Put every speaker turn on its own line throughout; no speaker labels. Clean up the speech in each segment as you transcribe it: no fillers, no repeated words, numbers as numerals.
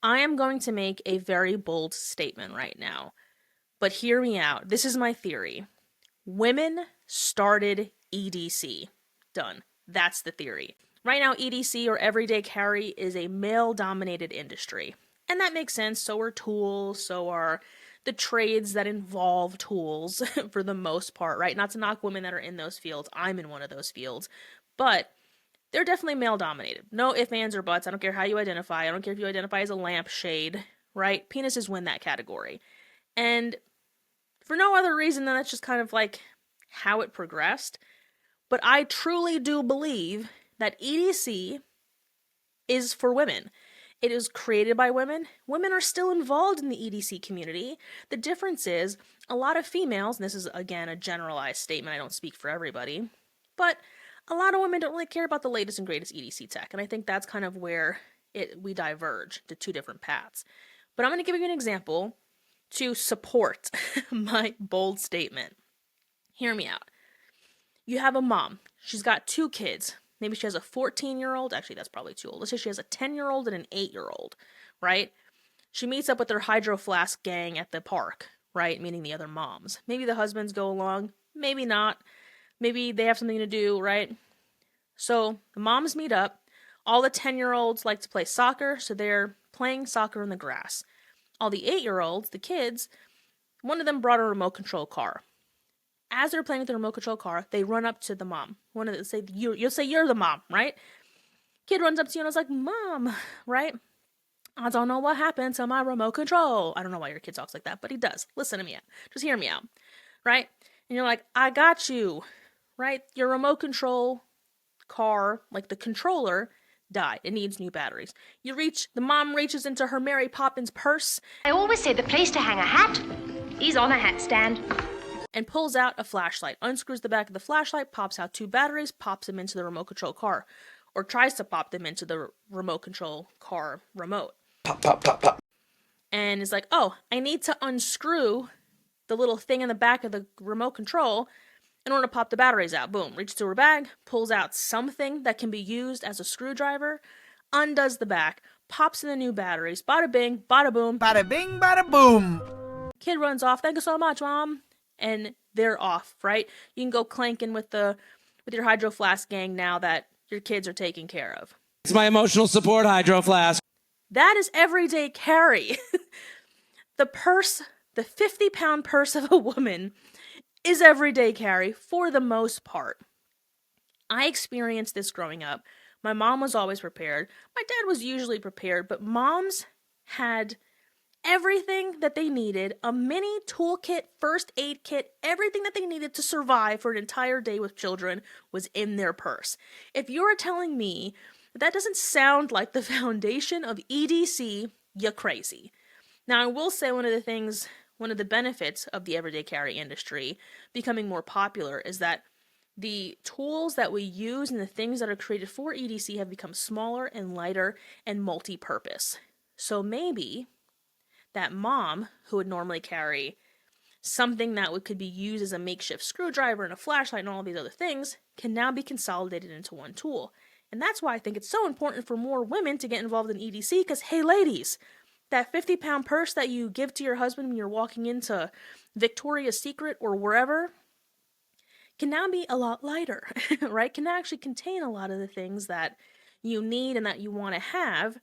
I am going to make a very bold statement right now, but hear me out. This is my theory. Women started EDC. Done. That's the theory. Right now, EDC or everyday carry is a male-dominated industry. And that makes sense. So are tools, so are the trades that involve tools for the most part, right? Not to knock women that are in those fields. I'm in one of those fields. But they're definitely male-dominated. No ifs, ands, or buts. I don't care how you identify. I don't care if you identify as a lampshade, right? Penises win that category. And for no other reason than that's just kind of like how it progressed. But I truly do believe that EDC is for women. It is created by women. Women are still involved in the EDC community. The difference is a lot of females, and this is again a generalized statement, I don't speak for everybody, but a lot of women don't really care about the latest and greatest EDC tech, and I think that's kind of where we diverge to two different paths. But I'm going to give you an example to support my bold statement. Hear me out. You have a mom. She's got two kids. Maybe she has a 14-year-old. Actually, that's probably too old. Let's say she has a 10-year-old and an 8-year-old, right? She meets up with her Hydro Flask gang at the park, right? Meaning the other moms. Maybe the husbands go along. Maybe not. Maybe they have something to do, right? So the moms meet up. All the 10-year-olds like to play soccer, so they're playing soccer in the grass. All the 8-year-olds, the kids, one of them brought a remote control car. As they're playing with the remote control car, they run up to the mom. One of them say, you'll say you're the mom, right? Kid runs up to you and is like, Mom, right? I don't know what happened to my remote control. I don't know why your kid talks like that, but he does. Listen to me out. Just hear me out, right? And you're like, I got you, right? Your remote control car, like the controller, died. It needs new batteries. The mom reaches into her Mary Poppins purse.
I always say the place to hang a hat is on a hat stand.
And pulls out a flashlight, unscrews the back of the flashlight, pops out two batteries, pops them into the remote control car. Or tries to pop them into the remote control car remote.
Pop, pop, pop, pop.
And is like, oh, I need to unscrew the little thing in the back of the remote control in order to pop the batteries out. Boom, reaches to her bag, pulls out something that can be used as a screwdriver, undoes the back, pops in the new batteries, bada bing, bada boom.
Bada bing, bada boom.
Kid runs off, thank you so much, Mom. And they're off, right? You can go clanking with your Hydro Flask gang now that your kids are taken care of.
It's my emotional support Hydro Flask.
That is everyday carry. The 50-pound purse of a woman is everyday carry for the most part. I experienced this growing up. My mom was always prepared. My dad was usually prepared, but moms had everything that they needed, a mini toolkit, first aid kit, everything that they needed to survive for an entire day with children was in their purse. If you're telling me that doesn't sound like the foundation of EDC, you're crazy. Now, I will say one of the benefits of the everyday carry industry becoming more popular is that the tools that we use and the things that are created for EDC have become smaller and lighter and multi-purpose. So maybe that mom who would normally carry something that could be used as a makeshift screwdriver and a flashlight and all these other things can now be consolidated into one tool. And that's why I think it's so important for more women to get involved in EDC, because, hey, ladies, that 50-pound purse that you give to your husband when you're walking into Victoria's Secret or wherever can now be a lot lighter, right? Can actually contain a lot of the things that you need and that you want to have,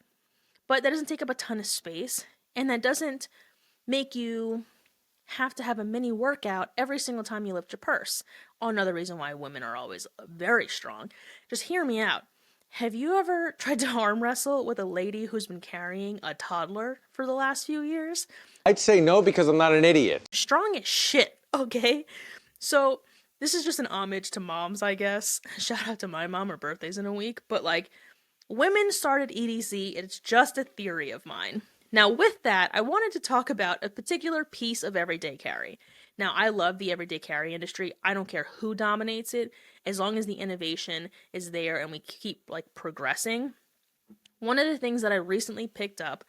but that doesn't take up a ton of space. And that doesn't make you have to have a mini workout every single time you lift your purse. Another reason why women are always very strong. Just hear me out. Have you ever tried to arm wrestle with a lady who's been carrying a toddler for the last few years?
I'd say no because I'm not an idiot.
Strong as shit, okay? So this is just an homage to moms, I guess. Shout out to my mom, her birthday's in a week. But women started EDC, it's just a theory of mine. Now, with that, I wanted to talk about a particular piece of everyday carry. Now, I love the everyday carry industry. I don't care who dominates it, as long as the innovation is there and we keep progressing. One of the things that I recently picked up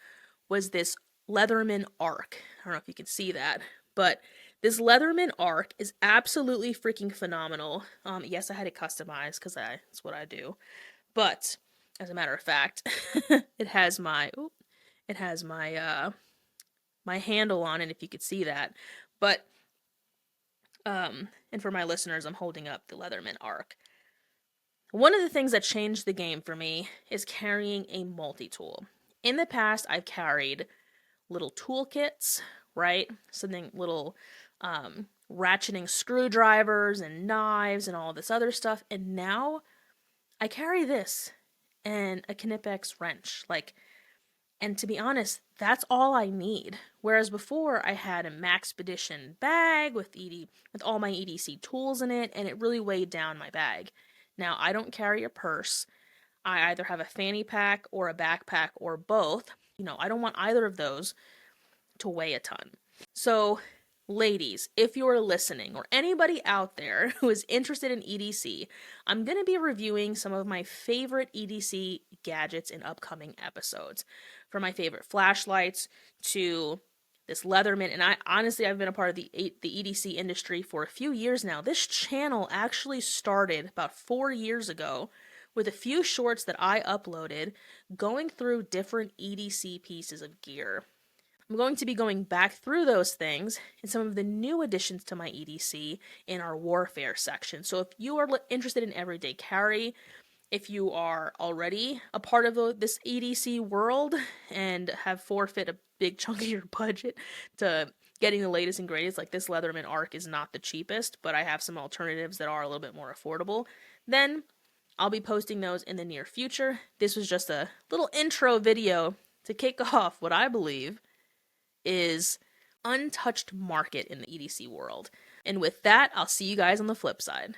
was this Leatherman Arc. I don't know if you can see that, but this Leatherman Arc is absolutely freaking phenomenal. Yes, I had it customized because that's what I do. But as a matter of fact, it has my It has my my handle on it, if you could see that. But and for my listeners, I'm holding up the Leatherman Arc. One of the things that changed the game for me is carrying a multi-tool. In the past, I've carried little toolkits, right? Something little ratcheting screwdrivers and knives and all this other stuff. And now I carry this and a Knipex wrench. And to be honest, that's all I need. Whereas before, I had a Maxpedition bag with all my EDC tools in it, and it really weighed down my bag. Now, I don't carry a purse. I either have a fanny pack or a backpack or both. I don't want either of those to weigh a ton. So, ladies, if you're listening, or anybody out there who is interested in EDC, I'm going to be reviewing some of my favorite EDC gadgets in upcoming episodes. From my favorite flashlights to this Leatherman, and I've been a part of the EDC industry for a few years now. This channel actually started about 4 years ago with a few shorts that I uploaded going through different EDC pieces of gear. I'm going to be going back through those things and some of the new additions to my EDC in our warfare section. So if you are interested in everyday carry, if you are already a part of this EDC world and have forfeit a big chunk of your budget to getting the latest and greatest, like this Leatherman Arc is not the cheapest, but I have some alternatives that are a little bit more affordable, then I'll be posting those in the near future. This was just a little intro video to kick off what I believe is untouched market in the EDC world. And with that, I'll see you guys on the flip side.